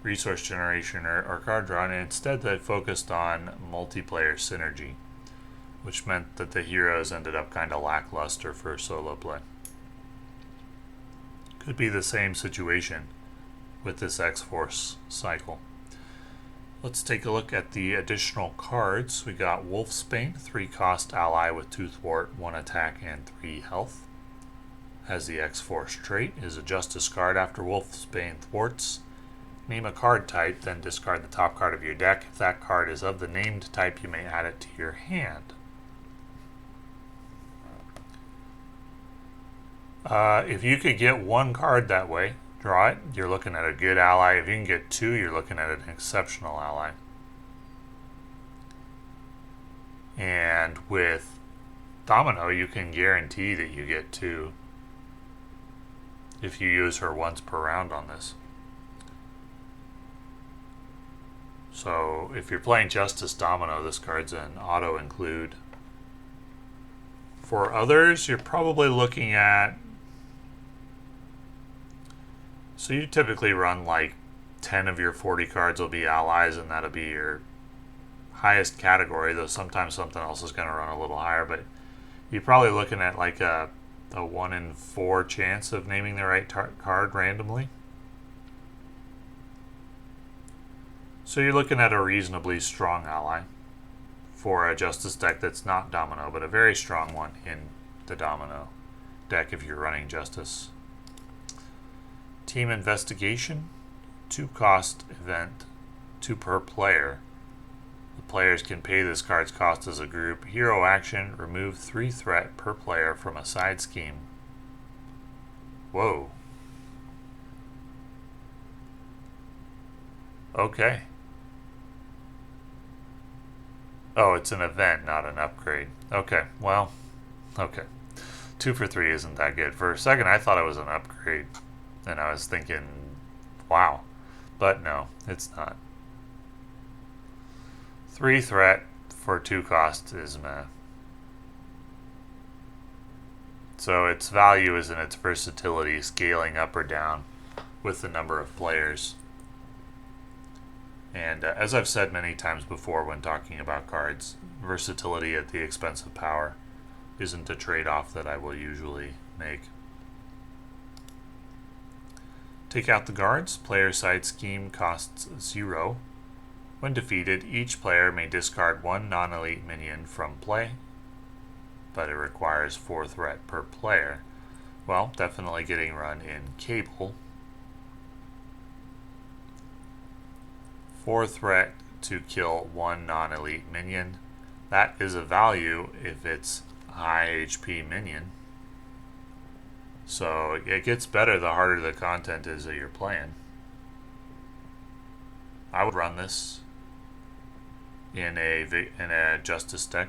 resource generation or card draw, and instead they focused on multiplayer synergy, which meant that the heroes ended up kind of lackluster for solo play. Could be the same situation with this X-Force cycle. Let's take a look at the additional cards. We got Wolfsbane, 3-cost ally with 2 thwart, 1 attack, and 3 health. Has the X-Force trait, is a justice card. After Wolfsbane thwarts, name a card type, then discard the top card of your deck. If that card is of the named type, you may add it to your hand. If you could get 1 card that way, draw it, you're looking at a good ally. If you can get 2, you're looking at an exceptional ally. And with Domino, you can guarantee that you get 2 if you use her once per round on this. So if you're playing Justice Domino, this card's an auto include. For others, you're probably looking at, so you typically run like 10 of your 40 cards will be allies, and that'll be your highest category, though sometimes something else is going to run a little higher, but you're probably looking at like a 1 in 4 chance of naming the right card randomly. So you're looking at a reasonably strong ally for a Justice deck that's not Domino, but a very strong one in the Domino deck if you're running Justice. Team Investigation, 2-cost event, 2 per player. The players can pay this card's cost as a group. Hero action, remove 3 threat per player from a side scheme. Whoa. Okay. Oh, it's an event, not an upgrade. Okay, well, okay. 2 for 3 isn't that good. For a second, I thought it was an upgrade. And I was thinking, wow. But no, it's not. 3 threat for 2 cost is meh. So its value is in its versatility, scaling up or down with the number of players. And as I've said many times before when talking about cards, versatility at the expense of power isn't a trade-off that I will usually make. Take out the guards. Player side scheme costs 0. When defeated, each player may discard 1 non-elite minion from play, but it requires 4 threat per player. Well, definitely getting run in Cable. 4 threat to kill 1 non-elite minion. That is a value if it's high HP minion. So it gets better the harder the content is that you're playing. I would run this in a Justice deck.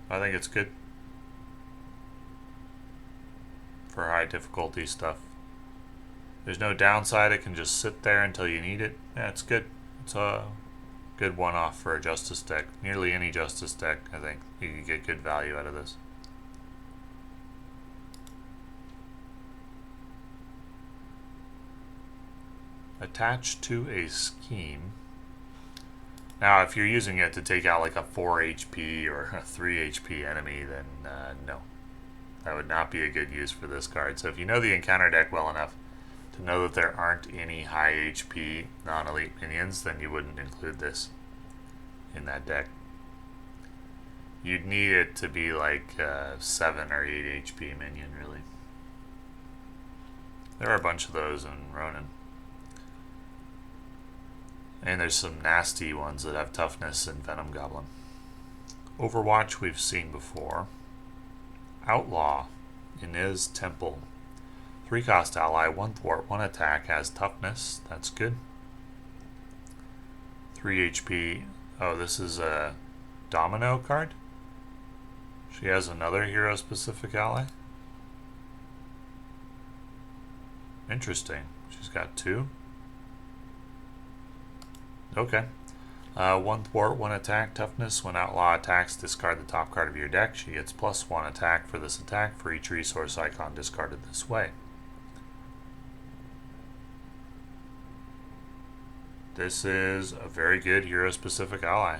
I think it's good for high difficulty stuff. There's no downside. It can just sit there until you need it. Yeah, it's good. It's a good one-off for a Justice deck. Nearly any Justice deck, I think, you can get good value out of this. Attached to a scheme. Now, if you're using it to take out like a 4 HP or a 3 HP enemy, then no. That would not be a good use for this card. So if you know the encounter deck well enough to know that there aren't any high HP non-elite minions, then you wouldn't include this in that deck. You'd need it to be like 7 or 8 HP minion, really. There are a bunch of those in Ronin. And there's some nasty ones that have toughness in Venom Goblin. Overwatch we've seen before. Outlaw, Inez Temple. 3-cost ally, 1 thwart, 1 attack, has toughness. That's good. 3 HP. Oh, this is a Domino card. She has another hero-specific ally. Interesting. She's got two. Okay. One thwart, one attack, toughness. When outlaw attacks, discard the top card of your deck. She gets +1 attack for this attack for each resource icon discarded this way. This is a very good hero-specific ally.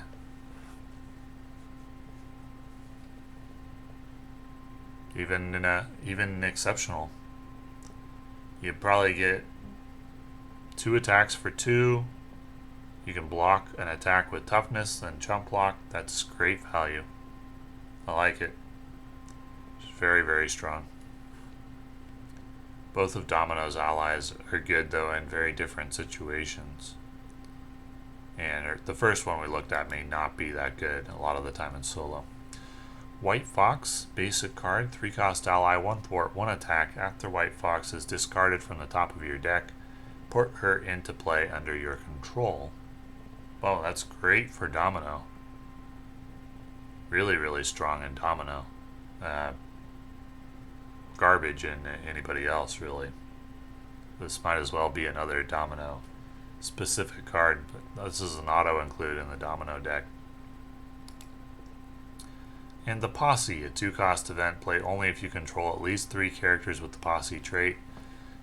Even exceptional. You probably get 2 attacks for 2. You can block an attack with toughness, then chump block. That's great value. I like it. It's very, very strong. Both of Domino's allies are good, though, in very different situations. And the first one we looked at may not be that good a lot of the time in solo. White Fox, basic card, 3-cost ally, 1 thwart, 1 attack. After White Fox is discarded from the top of your deck, put her into play under your control. Well, that's great for Domino. Really, really strong in Domino. Garbage in anybody else, really. This might as well be another Domino specific card, but this is an auto include in the Domino deck. And the Posse, a 2-cost event, play only if you control at least 3 characters with the Posse trait.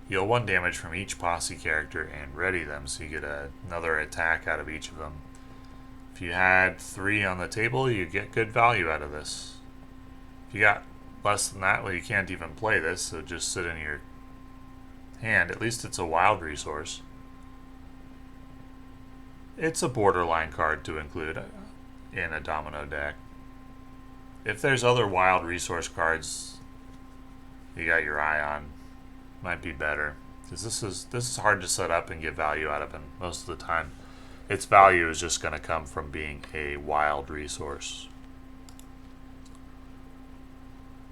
Heal 1 damage from each Posse character and ready them, so you get another attack out of each of them. If you had 3 on the table, you get good value out of this. If you got less than that, well, you can't even play this, so just sit in your hand. At least it's a wild resource. It's a borderline card to include in a Domino deck. If there's other wild resource cards you got your eye on, might be better. Because this is hard to set up and get value out of, and most of the time its value is just going to come from being a wild resource.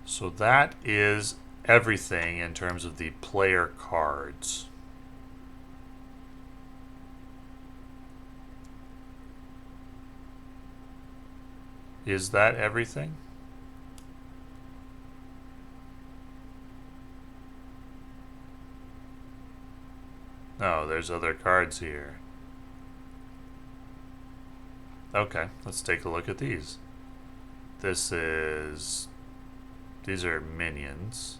So that is everything in terms of the player cards. Is that everything? No, there's other cards here. Okay, let's take a look at these. These are minions.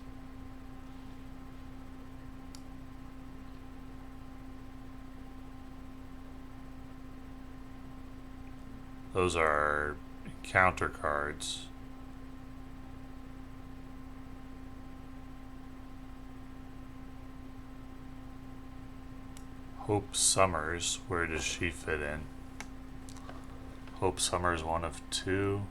Those are counter cards. Hope Summers, where does she fit in? Hope Summers, 1 of 2.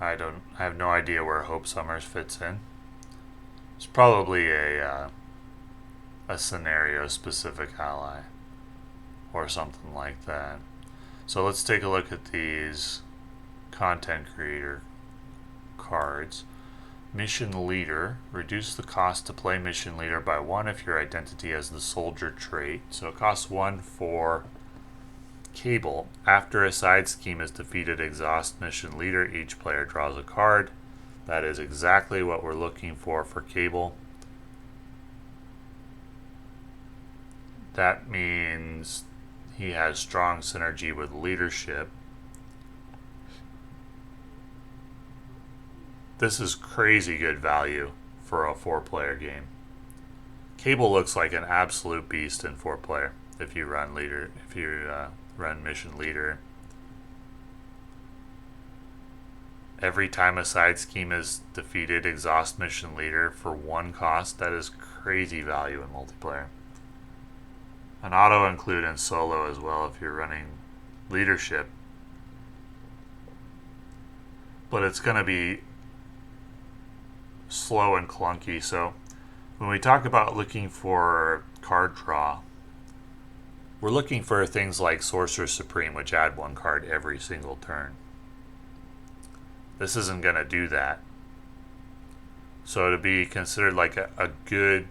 I have no idea where Hope Summers fits in. It's probably a scenario specific ally or something like that. So let's take a look at these content creator cards. Mission Leader, reduce the cost to play Mission Leader by 1 if your identity has the soldier trait. So it costs 1 for Cable. After a side scheme is defeated, exhaust Mission Leader, each player draws a card. That is exactly what we're looking for Cable. That means he has strong synergy with leadership. This is crazy good value for a 4-player game. Cable looks like an absolute beast in 4-player if you run leader, if you run Mission Leader. Every time a side scheme is defeated, exhaust Mission Leader for 1 cost. That is crazy value in multiplayer. An auto include in solo as well if you're running leadership. But it's going to be slow and clunky. So when we talk about looking for card draw, we're looking for things like Sorcerer Supreme, which add 1 card every single turn. This isn't going to do that. So to be considered like a good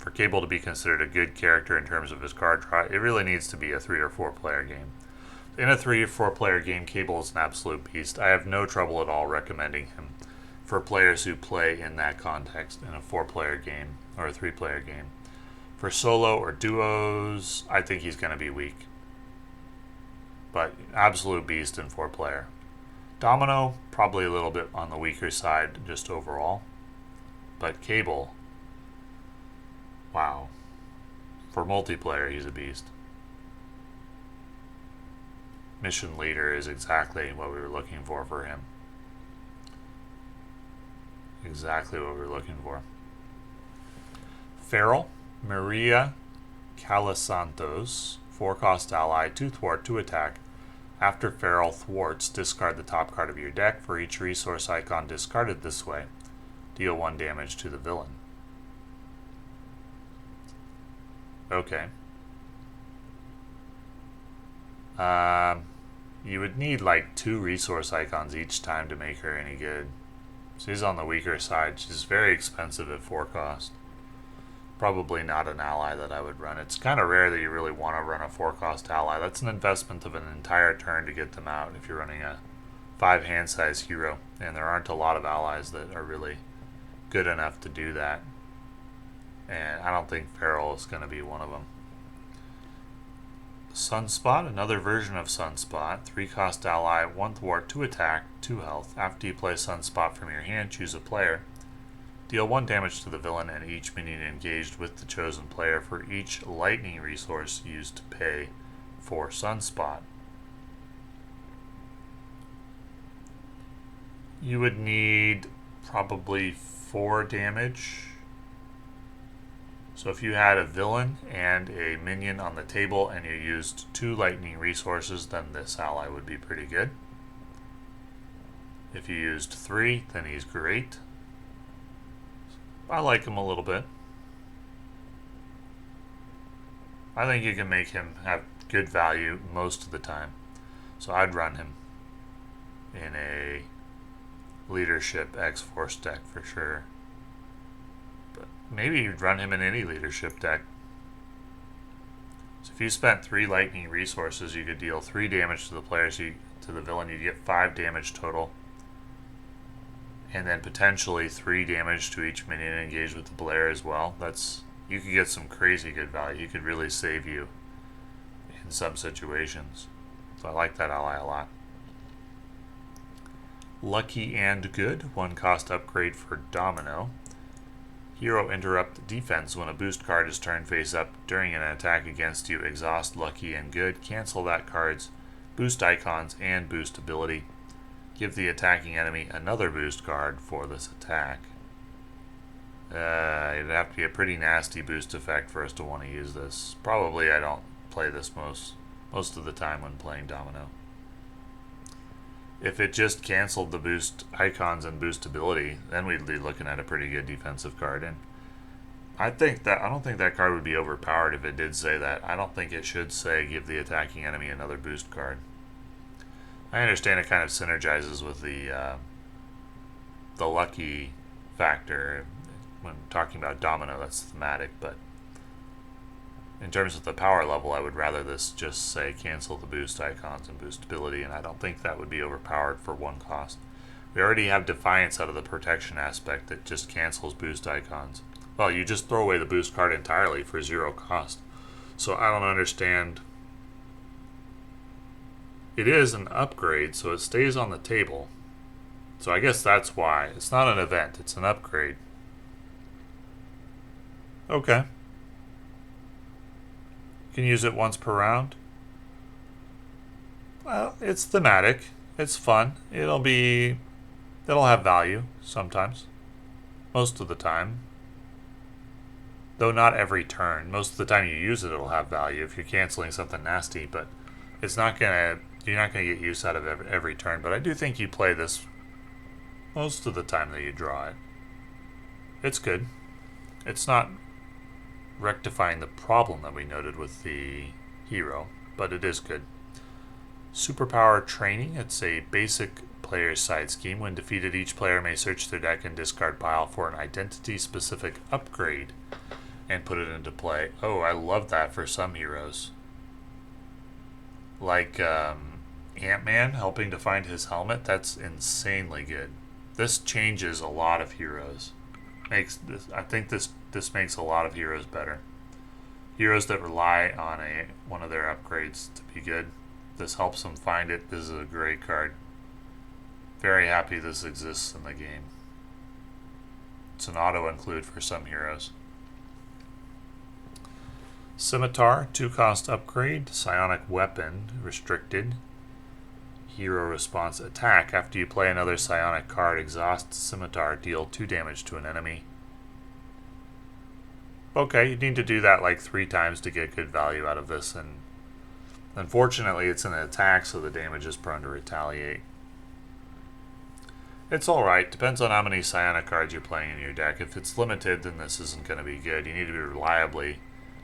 for Cable to be considered a good character in terms of his card draw, it really needs to be a 3 or 4 player game. In a 3 or 4 player game, Cable is an absolute beast. I have no trouble at all recommending him for players who play in that context in a 4 player game or a 3 player game. For solo or duos, I think he's going to be weak. But absolute beast in 4 player. Domino, probably a little bit on the weaker side just overall. But Cable, wow. For multiplayer, he's a beast. Mission leader is exactly what we were looking for him. Exactly what we were looking for. Feral, Maria Calasantos, 4-cost ally, 2 thwart, 2 attack. After Feral thwarts, discard the top card of your deck for each resource icon discarded this way. Deal 1 damage to the villain. Okay. You would need like 2 resource icons each time to make her any good. She's on the weaker side. She's very expensive at 4 cost. Probably not an ally that I would run. It's kind of rare that you really want to run a 4 cost ally. That's an investment of an entire turn to get them out if you're running a 5 hand size hero. And there aren't a lot of allies that are really good enough to do that. And I don't think Feral is going to be one of them. Sunspot, another version of Sunspot. 3-cost ally, 1 thwart, 2 attack, 2 health. After you play Sunspot from your hand, choose a player. Deal 1 damage to the villain and each minion engaged with the chosen player for each lightning resource used to pay for Sunspot. You would need probably 4 damage. So if you had a villain and a minion on the table and you used 2 lightning resources, then this ally would be pretty good. If you used 3, then he's great. I like him a little bit. I think you can make him have good value most of the time. So I'd run him in a leadership X-Force deck for sure. Maybe you'd run him in any leadership deck. So if you spent 3 lightning resources, you could deal 3 damage to the players, to the villain. You'd get 5 damage total. And then potentially 3 damage to each minion engaged with the player as well. You could get some crazy good value. He could really save you in some situations. So I like that ally a lot. Lucky and Good, 1-cost upgrade for Domino. Hero interrupt defense when a boost card is turned face up during an attack against you. Exhaust Lucky and Good. Cancel that card's boost icons and boost ability. Give the attacking enemy another boost card for this attack. It'd have to be a pretty nasty boost effect for us to want to use this. Probably I don't play this most of the time when playing Domino. If it just canceled the boost icons and boost ability, then we'd be looking at a pretty good defensive card. And I don't think that card would be overpowered if it did say that. I don't think it should say give the attacking enemy another boost card. I understand it kind of synergizes with the lucky factor when talking about Domino. That's thematic, but in terms of the power level, I would rather this just say cancel the boost icons and boost ability, and I don't think that would be overpowered for 1 cost. We already have Defiance out of the protection aspect that just cancels boost icons. Well, you just throw away the boost card entirely for 0 cost. So I don't understand. It is an upgrade, so it stays on the table. So I guess that's why. It's not an event, it's an upgrade. Okay. You can use it once per round. Well, it's thematic. It's fun. It'll have value sometimes. Most of the time. Though not every turn. Most of the time you use it, it'll have value if you're canceling something nasty, but you're not gonna get use out of every turn. But I do think you play this most of the time that you draw it. It's good. It's not rectifying the problem that we noted with the hero, but it is good. Superpower Training. It's a basic player's side scheme. When defeated, each player may search their deck and discard pile for an identity-specific upgrade. and put it into play. Oh, I love that for some heroes. Like Ant-Man helping to find his helmet. That's insanely good. This changes a lot of heroes. I think this makes a lot of heroes better. Heroes that rely on one of their upgrades to be good. This helps them find it. This is a great card. Very happy this exists in the game. It's an auto include for some heroes. Scimitar, 2-cost upgrade, psionic weapon, restricted. Hero response attack. After you play another psionic card, exhaust Scimitar, deal 2 damage to an enemy. Okay, you need to do that like 3 times to get good value out of this, and unfortunately it's an attack, so the damage is prone to retaliate. It's alright, depends on how many psionic cards you're playing in your deck. If it's limited, then this isn't going to be good. You need to be reliably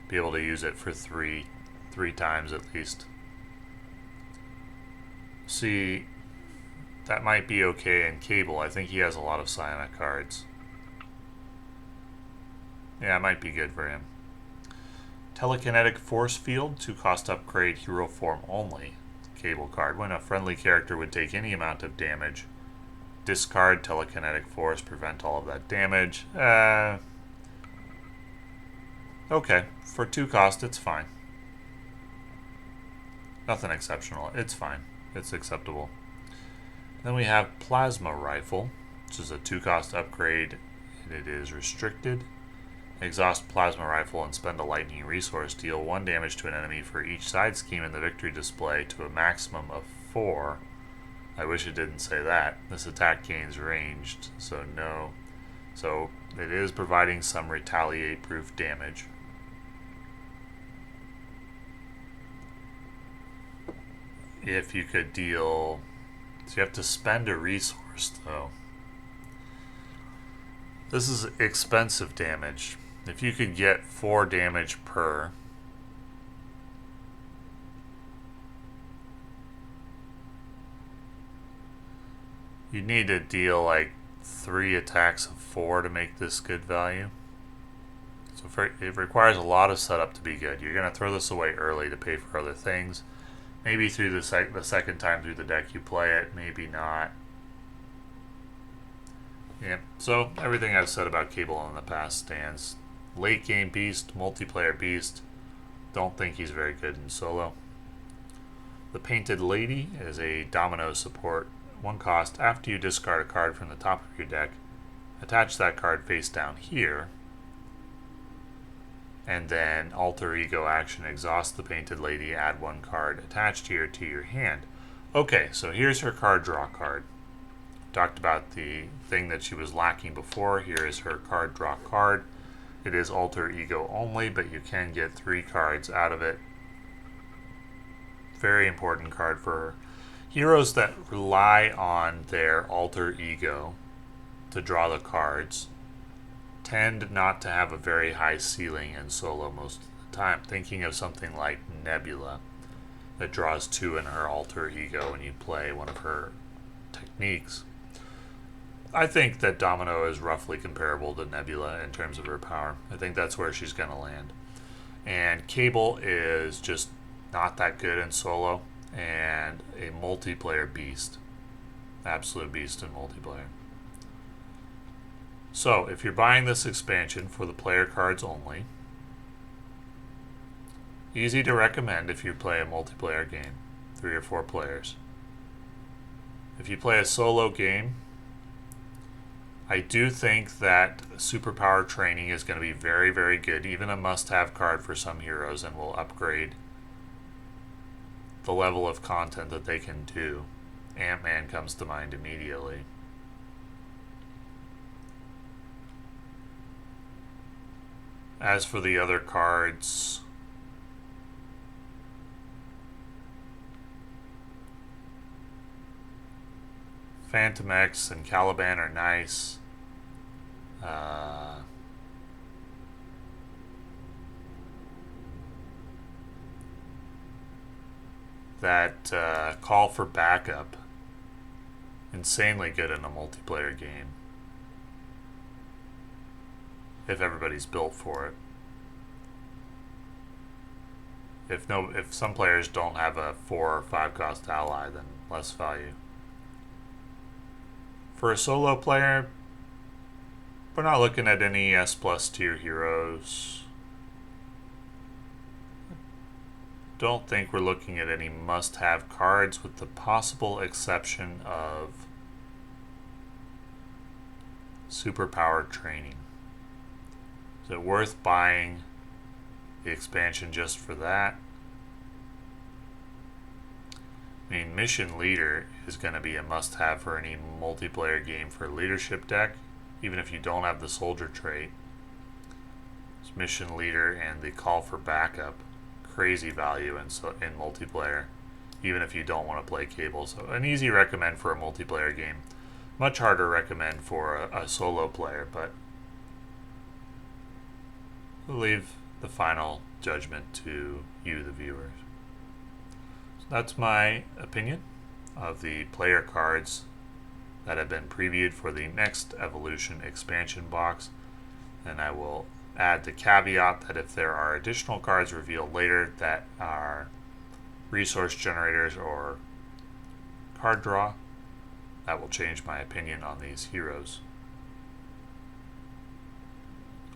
be able to use it for three times at least. See, that might be okay in Cable. I think he has a lot of psionic cards. Yeah, it might be good for him. Telekinetic Force Field, 2-cost upgrade, hero form only. Cable card. When a friendly character would take any amount of damage, discard Telekinetic Force, prevent all of that damage. Okay, for 2-cost, it's fine. Nothing exceptional. It's fine. It's acceptable. Then we have Plasma Rifle, which is a 2-cost upgrade, and it is restricted. Exhaust Plasma Rifle and spend a lightning resource. Deal 1 damage to an enemy for each side scheme in the victory display to a maximum of 4. I wish it didn't say that. This attack gains ranged, so no. So it is providing some retaliate-proof damage. If you could deal... So you have to spend a resource, though. This is expensive damage. If you could get 4 damage per... You need to deal like 3 attacks of 4 to make this good value. So it requires a lot of setup to be good. You're going to throw this away early to pay for other things. Maybe through the second time through the deck you play it, maybe not. Yeah, so everything I've said about Cable in the past stands. Late game beast, multiplayer beast. Don't think he's very good in solo. The Painted Lady is a domino support. 1 cost. After you discard a card from the top of your deck, attach that card face down here. And then alter ego action, exhaust the Painted Lady, add 1 card attached here to your hand. Okay, so here's her card draw card. Talked about the thing that she was lacking before. Here is her card draw card. It is alter ego only, but you can get 3 cards out of it. Very important card for her. Heroes that rely on their alter ego to draw the cards tend not to have a very high ceiling in solo most of the time. Thinking of something like Nebula that draws 2 in her alter ego when you play one of her techniques. I think that Domino is roughly comparable to Nebula in terms of her power. I think that's where she's going to land. And Cable is just not that good in solo and a multiplayer beast. Absolute beast in multiplayer. So, if you're buying this expansion for the player cards only, easy to recommend if you play a multiplayer game, 3 or 4 players. If you play a solo game, I do think that superpower training is going to be very, very good, even a must-have card for some heroes, and will upgrade the level of content that they can do. Ant-Man comes to mind immediately. As for the other cards, Phantom X and Caliban are nice. That call for backup, insanely good in a multiplayer game if everybody's built for it. If some players don't have a 4 or 5 cost ally, then less value. For a solo player, we're not looking at any S plus tier heroes. Don't think we're looking at any must-have cards, with the possible exception of superpowered training. Is it worth buying the expansion just for that? I mean, Mission Leader is going to be a must-have for any multiplayer game for a leadership deck, even if you don't have the soldier trait. It's Mission Leader and the Call for Backup. Crazy value in multiplayer, even if you don't want to play cable. So an easy recommend for a multiplayer game. Much harder recommend for a solo player, but we'll leave the final judgment to you, the viewers. So that's my opinion of the player cards that have been previewed for the next Evolution expansion box, and I will add the caveat that if there are additional cards revealed later that are resource generators or card draw, that will change my opinion on these heroes.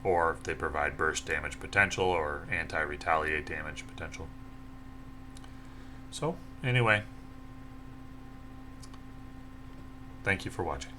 Or if they provide burst damage potential or anti-retaliate damage potential. So, anyway, thank you for watching.